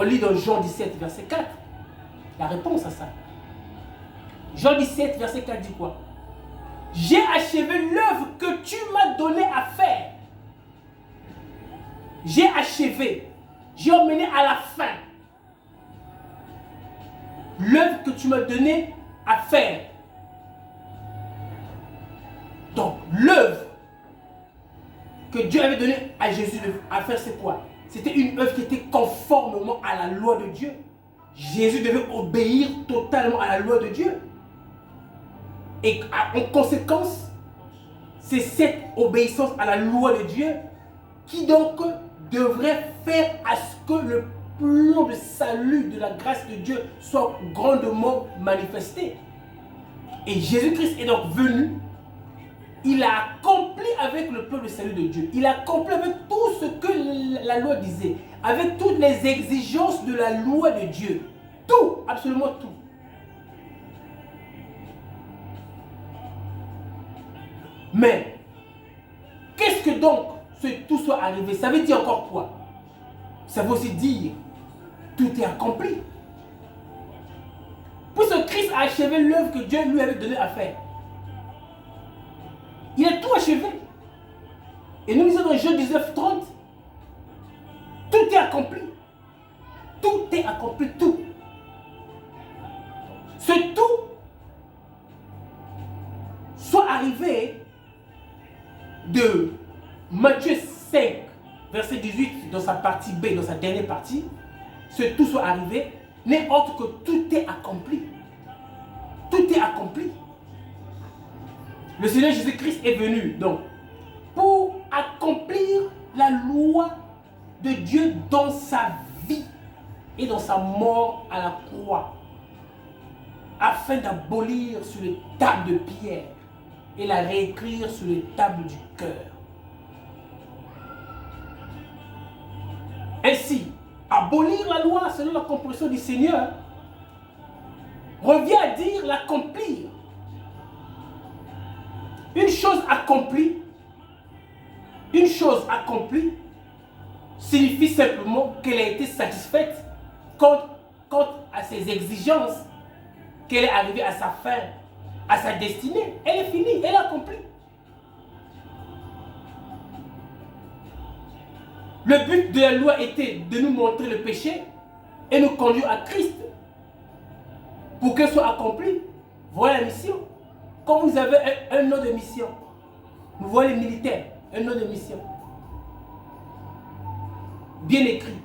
lit dans Jean 17, verset 4, la réponse à ça. Jean 17, verset 4 dit quoi? J'ai achevé l'œuvre que tu m'as donné à faire. J'ai achevé. J'ai emmené à la fin l'œuvre que tu m'as donné à faire. Donc, l'œuvre que Dieu avait donnée à Jésus à faire, c'est quoi? C'était une œuvre qui était conformément à la loi de Dieu. Jésus devait obéir totalement à la loi de Dieu. Et en conséquence, c'est cette obéissance à la loi de Dieu qui donc devrait faire à ce que le plan de salut de la grâce de Dieu soit grandement manifesté. Et Jésus-Christ est donc venu. Il a accompli avec le plan de salut de Dieu. Il a accompli avec tout ce que la loi disait. Avec toutes les exigences de la loi de Dieu. Tout, absolument tout. Mais, qu'est-ce que donc ce tout soit arrivé? Ça veut dire encore quoi? Ça veut aussi dire, tout est accompli. Puisque Christ a achevé l'œuvre que Dieu lui avait donnée à faire. Il a tout achevé. Et nous disons dans Jean 19, 30, tout est accompli. Tout est accompli, tout. Ce tout soit arrivé de Matthieu 5, verset 18, dans sa partie B, dans sa dernière partie, ce tout soit arrivé, n'est autre que tout est accompli. Tout est accompli. Le Seigneur Jésus-Christ est venu donc pour accomplir la loi de Dieu dans sa vie et dans sa mort à la croix, afin d'abolir sur les tables de pierre et la réécrire sur les tables du cœur. Ainsi, abolir la loi selon la compréhension du Seigneur revient à dire l'accomplir. Une chose accomplie signifie simplement qu'elle a été satisfaite quant à ses exigences, qu'elle est arrivée à sa fin, à sa destinée. Elle est finie, elle est accomplie. Le but de la loi était de nous montrer le péché et nous conduire à Christ pour qu'elle soit accomplie. Voilà la mission. Quand vous avez un nom de mission, vous voyez les militaires, un nom de mission. Bien écrit.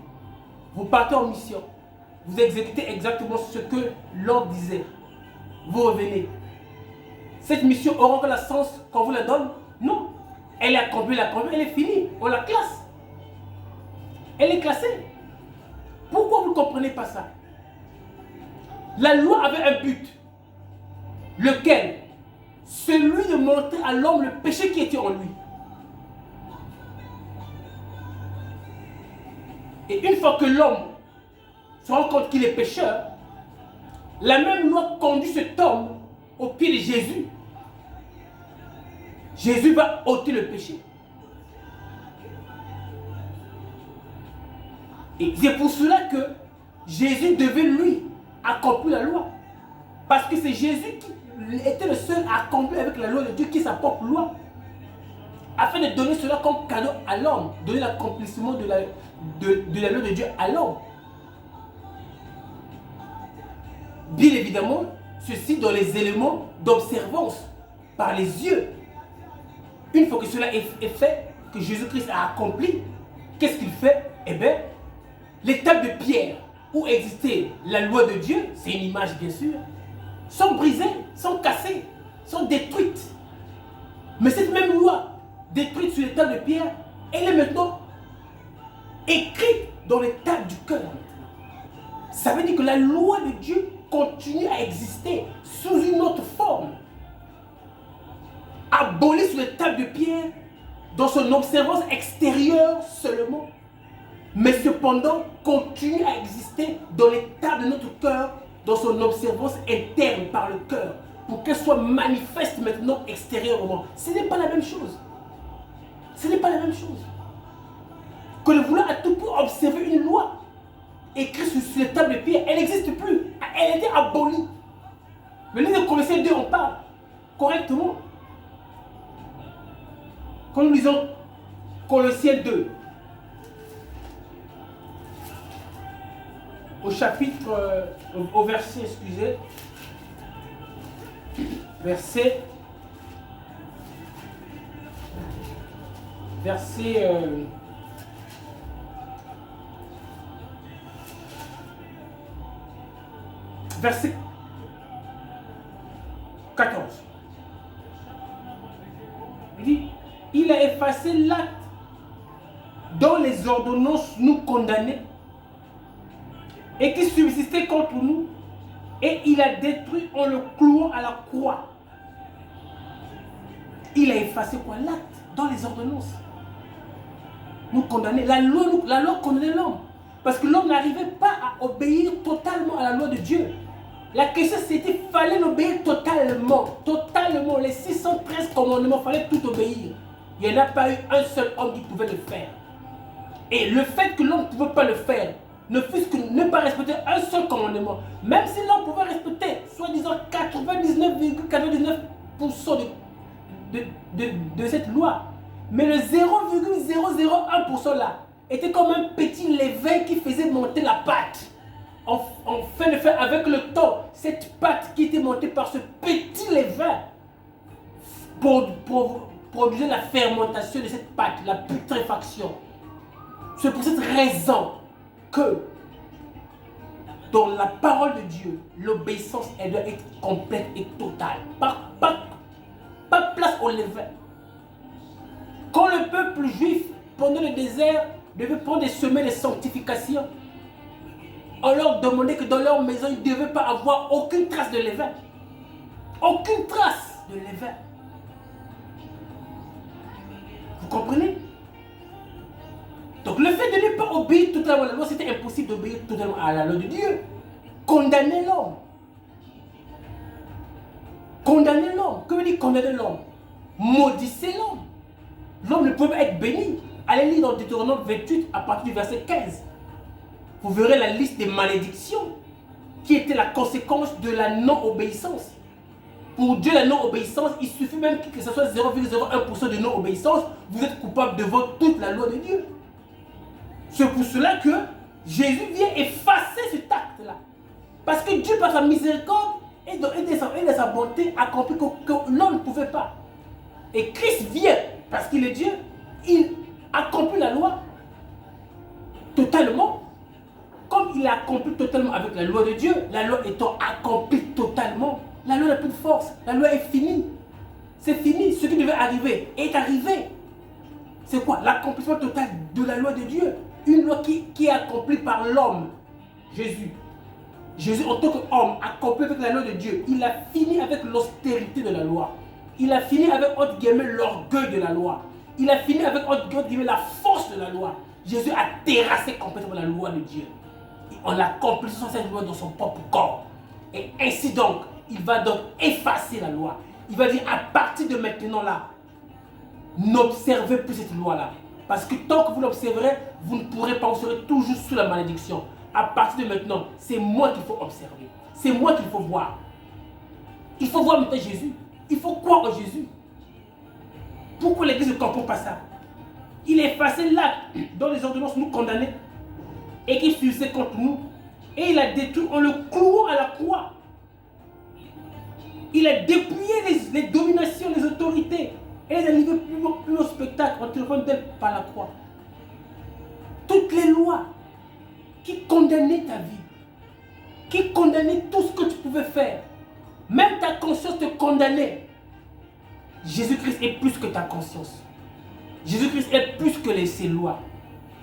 Vous partez en mission. Vous exécutez exactement ce que l'ordre disait. Vous revenez. Cette mission aura la sens quand vous la donne? Non. Elle est accomplie, elle est finie. On la classe. Elle est classée. Pourquoi vous ne comprenez pas ça? La loi avait un but. Lequel? Celui de montrer à l'homme le péché qui était en lui. Et une fois que l'homme se rend compte qu'il est pécheur, la même loi conduit cet homme au pied de Jésus. Jésus va ôter le péché. Et c'est pour cela que Jésus devait lui accomplir la loi. Parce que c'est Jésus qui était le seul à accomplir avec la loi de Dieu, qui est sa propre loi. Afin de donner cela comme cadeau à l'homme. Donner l'accomplissement de la loi de Dieu à l'homme. Bien évidemment, ceci dans les éléments d'observance, par les yeux. Une fois que cela est fait, que Jésus-Christ a accompli, qu'est-ce qu'il fait? Eh bien, les tables de pierre où existait la loi de Dieu, c'est une image bien sûr, sont brisées, sont cassées, sont détruites. Mais cette même loi, détruite sur les tables de pierre, elle est maintenant écrite dans les tables du cœur. Ça veut dire que la loi de Dieu continue à exister sous une autre forme. Abolie sur les tables de pierre dans son observance extérieure seulement, mais cependant continue à exister dans les tables de notre cœur, dans son observance interne par le cœur, pour qu'elle soit manifeste maintenant extérieurement. Ce n'est pas la même chose. Ce n'est pas la même chose que de vouloir à tout pour observer une loi écrite sur les tables de pierre, elle n'existe plus. Elle a été abolie. Le livre de Colossiens 2 en parle correctement. Quand nous lisons Colossiens 2, au chapitre, au verset, excusez, verset 14. Il dit, il a effacé l'acte dont les ordonnances nous condamnaient et qui subsistait contre nous, et il a détruit en le clouant à la croix. Il a effacé quoi? L'acte dans les ordonnances nous condamnait. La loi condamnait l'homme. Parce que l'homme n'arrivait pas à obéir totalement à la loi de Dieu. La question c'était qu'il fallait l'obéir totalement. Totalement. Les 613 commandements, il fallait tout obéir. Il n'y en a pas eu un seul homme qui pouvait le faire. Et le fait que l'homme ne pouvait pas le faire, ne fût-ce que ne pas respecter un seul commandement, même si l'homme pouvait respecter, soi-disant 99,99% de cette loi, mais le 0,001% là était comme un petit levain qui faisait monter la pâte. En fin de faire, avec le temps, cette pâte qui était montée par ce petit levain produisait la fermentation de cette pâte, la putréfaction. C'est pour cette raison que dans la parole de Dieu, l'obéissance, elle doit être complète et totale. Pas place au levain. Quand le peuple juif, pendant le désert, devait prendre des semaines de sanctification, on leur demandait que dans leur maison, ils ne devaient pas avoir aucune trace de levain. Aucune trace de levain. Vous comprenez? Donc le fait de ne pas obéir totalement à la loi, c'était impossible d'obéir totalement à la loi de Dieu. Condamner l'homme. Condamner l'homme. Que veut dire condamner l'homme? Maudissez l'homme. L'homme ne peut pas être béni. Allez lire dans Deutéronome 28 à partir du verset 15. Vous verrez la liste des malédictions qui était la conséquence de la non-obéissance. Pour Dieu, la non-obéissance, il suffit même que ce soit 0,01% de non-obéissance, vous êtes coupable devant toute la loi de Dieu. C'est pour cela que Jésus vient effacer cet acte-là. Parce que Dieu, par sa miséricorde et de sa bonté, accomplit que l'homme ne pouvait pas. Et Christ vient, parce qu'il est Dieu, il accomplit la loi totalement. Comme il a accompli totalement avec la loi de Dieu, la loi étant accomplie totalement, la loi n'a plus de force, la loi est finie. C'est fini, ce qui devait arriver est arrivé. C'est quoi? L'accomplissement total de la loi de Dieu. Une loi qui est accomplie par l'homme, Jésus. Jésus, en tant qu'homme, accompli avec la loi de Dieu, il a fini avec l'austérité de la loi. Il a fini avec, entre guillemets, l'orgueil de la loi. Il a fini avec, entre guillemets, la force de la loi. Jésus a terrassé complètement la loi de Dieu. On a accompli cette loi dans son propre corps. Et ainsi donc, il va donc effacer la loi. Il va dire, à partir de maintenant là, n'observez plus cette loi-là. Parce que tant que vous l'observerez, vous ne pourrez pas, vous serez toujours sous la malédiction. À partir de maintenant, c'est moi qu'il faut observer. C'est moi qu'il faut voir. Il faut voir maintenant Jésus. Il faut croire en Jésus. Pourquoi l'Église ne comprend pas ça? Il a effacé l'acte dont les ordonnances nous condamnaient et qui subsistait contre nous. Et il a détruit en le clouant à la croix. Il a dépouillé les dominations, les autorités. Et les a livrés plus au spectacle en triomphant d'elles par la croix. Toutes les lois qui condamnaient ta vie, qui condamnaient tout ce que tu pouvais faire, même ta conscience te condamnait. Jésus-Christ est plus que ta conscience. Jésus-Christ est plus que ces lois.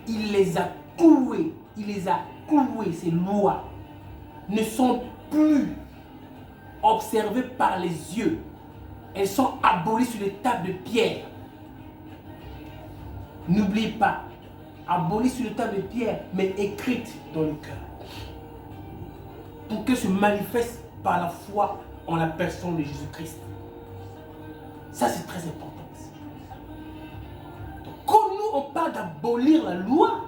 Il les a clouées. Il les a clouées, ces lois. Ne sont plus observées par les yeux. Elles sont abolies sur les tables de pierre. N'oublie pas, abolies sur les tables de pierre, mais écrites dans le cœur. Pour que se manifeste par la foi en la personne de Jésus-Christ. Ça, c'est très important. Donc, comme nous, on parle d'abolir la loi,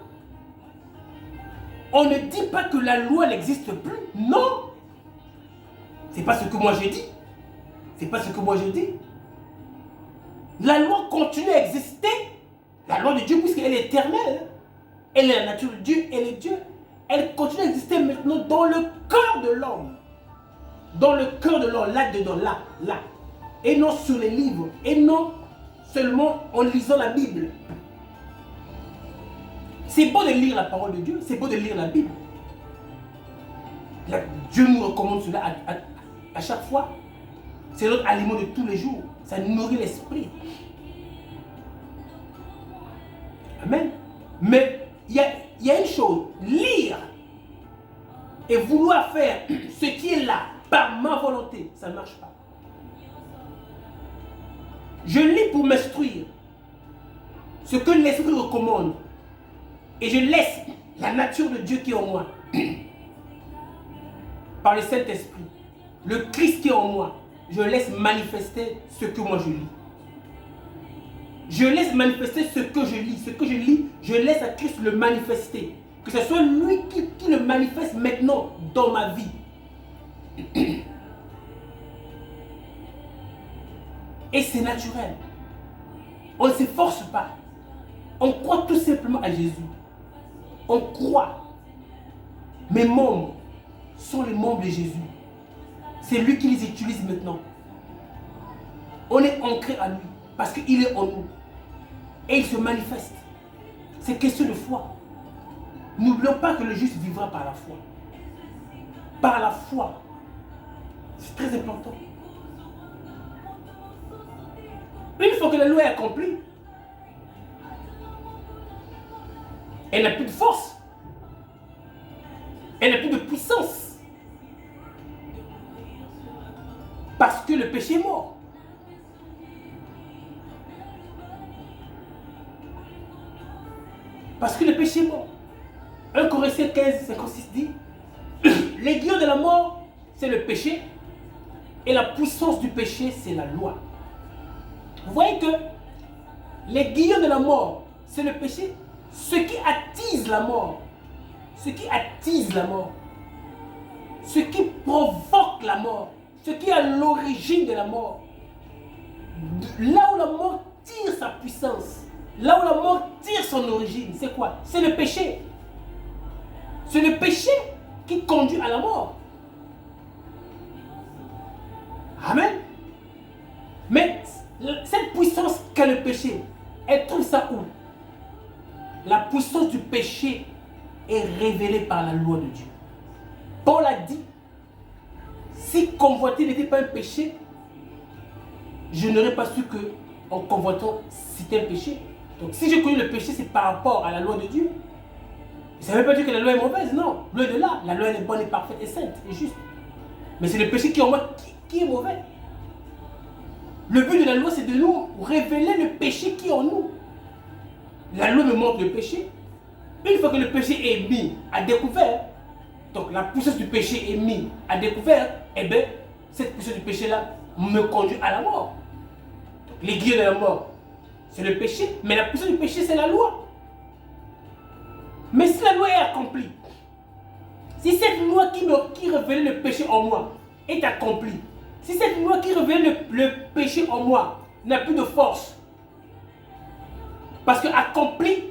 On ne dit pas que la loi n'existe plus. Non. C'est pas ce que moi j'ai dit. C'est pas ce que moi je dis. La loi continue à exister. La loi de Dieu, puisqu'elle est éternelle. Elle est la nature de Dieu, elle est Dieu. Elle continue à exister maintenant dans le cœur de l'homme. Dans le cœur de l'homme, là-dedans, là. Et non sur les livres. Et non seulement en lisant la Bible. C'est beau de lire la parole de Dieu, c'est beau de lire la Bible. Dieu nous recommande cela à chaque fois. C'est notre aliment de tous les jours. Ça nourrit l'esprit. Amen. Mais il y a une chose, lire et vouloir faire ce qui est là par ma volonté, ça ne marche pas. Je lis pour m'instruire ce que l'Esprit recommande et je laisse la nature de Dieu qui est en moi par le Saint-Esprit, le Christ qui est en moi, je laisse manifester ce que moi je lis. Je laisse manifester ce que je lis. Ce que je lis, je laisse à Christ le manifester. Que ce soit lui qui le manifeste maintenant dans ma vie. Et c'est naturel. On ne s'efforce pas. On croit tout simplement à Jésus. On croit. Mes membres sont les membres de Jésus. C'est lui qui les utilise maintenant. On est ancré à lui parce qu'il est en nous. Et il se manifeste. C'est question de foi. N'oublions pas que le juste vivra par la foi. Par la foi. C'est très important. Une fois que la loi est accomplie, elle n'a plus de force. Elle n'a plus de puissance. Parce que le péché est mort. Parce que le péché est mort. 1 Corinthiens 15, 56 dit, l'aiguillon de la mort, c'est le péché. Et la puissance du péché, c'est la loi. Vous voyez que l'aiguillon de la mort, c'est le péché. Ce qui attise la mort, ce qui attise la mort, ce qui provoque la mort, ce qui est à l'origine de la mort, là où la mort tire sa puissance, là où la mort tire son origine, c'est quoi? C'est le péché. C'est le péché qui conduit à la mort. Amen. Mais cette puissance qu'a le péché, elle trouve ça où? La puissance du péché est révélée par la loi de Dieu. Paul a dit, si convoiter n'était pas un péché, je n'aurais pas su que en convoitant c'était un péché. Donc si je connais le péché, c'est par rapport à la loi de Dieu. Ça ne veut pas dire que la loi est mauvaise, non. Loin de là, la loi est bonne et parfaite et sainte et juste. Mais c'est le péché qui est en moi qui est mauvais. Le but de la loi, c'est de nous révéler le péché qui est en nous. La loi me montre le péché. Une fois que le péché est mis à découvert, donc la puissance du péché est mise à découvert, eh bien, cette puissance du péché-là me conduit à la mort. L'aiguille de la mort, c'est le péché, mais la puissance du péché, c'est la loi. Mais si la loi est accomplie, si cette loi qui révèle le péché en moi est accomplie, si cette loi qui révèle le péché en moi n'a plus de force, parce qu'accomplie,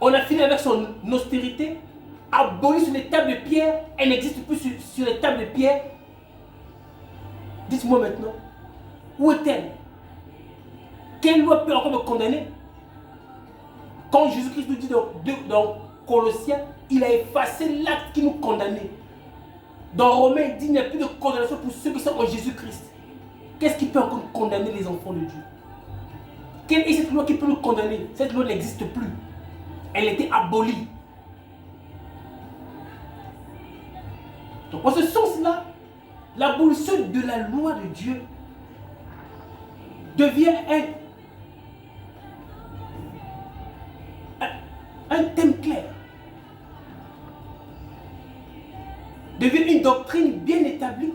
on a fini avec son austérité, abolie sur les tables de pierre, elle n'existe plus sur les tables de pierre. Dites-moi maintenant, où est-elle? Quelle loi peut encore me condamner? Quand Jésus-Christ nous dit dans Colossiens, il a effacé l'acte qui nous condamnait. Dans Romains, il dit qu'il n'y a plus de condamnation pour ceux qui sont en Jésus-Christ. Qu'est-ce qui peut encore condamner les enfants de Dieu? Quelle est cette loi qui peut nous condamner? Cette loi n'existe plus. Elle était abolie. Donc, en ce sens-là, l'abolition de la loi de Dieu devient un thème clair. Devient une doctrine bien établie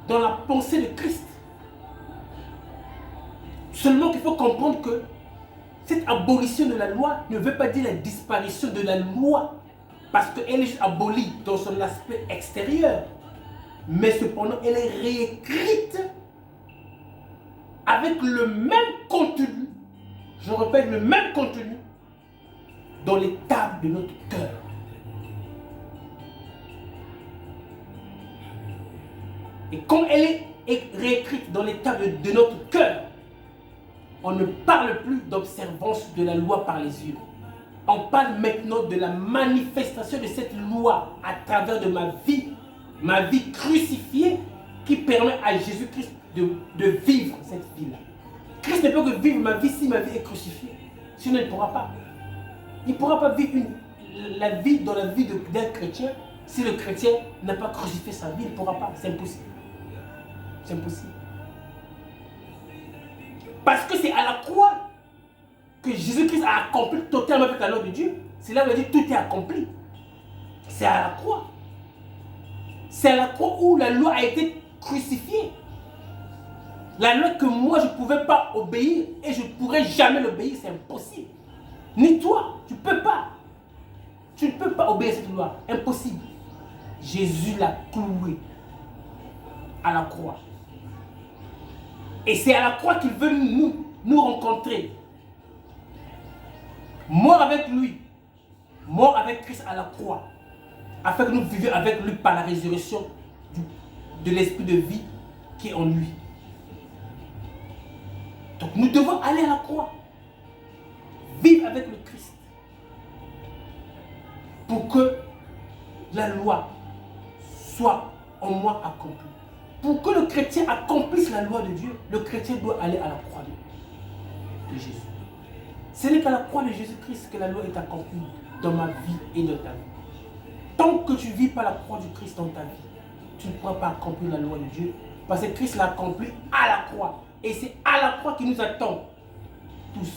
dans la pensée de Christ. Seulement qu'il faut comprendre que cette abolition de la loi ne veut pas dire la disparition de la loi. Parce qu'elle est juste abolie dans son aspect extérieur. Mais cependant, elle est réécrite avec le même contenu. Je répète, le même contenu dans les tables de notre cœur. Et quand elle est réécrite dans les tables de notre cœur, on ne parle plus d'observance de la loi par les yeux. On parle maintenant de la manifestation de cette loi à travers de ma vie crucifiée qui permet à Jésus-Christ de vivre cette vie-là. Christ ne peut que vivre ma vie si ma vie est crucifiée. Sinon, il ne pourra pas. Il ne pourra pas vivre la vie dans la vie d'un chrétien si le chrétien n'a pas crucifié sa vie. Il ne pourra pas. C'est impossible. C'est impossible. Parce que c'est à la croix que Jésus-Christ a accompli totalement avec la loi de Dieu. C'est là où il dit tout est accompli. C'est à la croix. C'est à la croix où la loi a été crucifiée. La loi que moi je ne pouvais pas obéir et je ne pourrais jamais l'obéir, c'est impossible. Ni toi, tu ne peux pas. Tu ne peux pas obéir à cette loi. Impossible. Jésus l'a cloué à la croix. Et c'est à la croix qu'il veut nous rencontrer. Mort avec lui. Mort avec Christ à la croix. Afin que nous vivions avec lui par la résurrection de l'esprit de vie qui est en lui. Donc nous devons aller à la croix. Vivre avec le Christ. Pour que la loi soit en moi accomplie. Pour que le chrétien accomplisse la loi de Dieu, le chrétien doit aller à la croix de Jésus. Ce n'est qu'à la croix de Jésus-Christ que la loi est accomplie dans ma vie et dans ta vie. Tant que tu ne vis pas la croix du Christ dans ta vie, tu ne pourras pas accomplir la loi de Dieu. Parce que Christ l'a accompli à la croix. Et c'est à la croix qu'il nous attend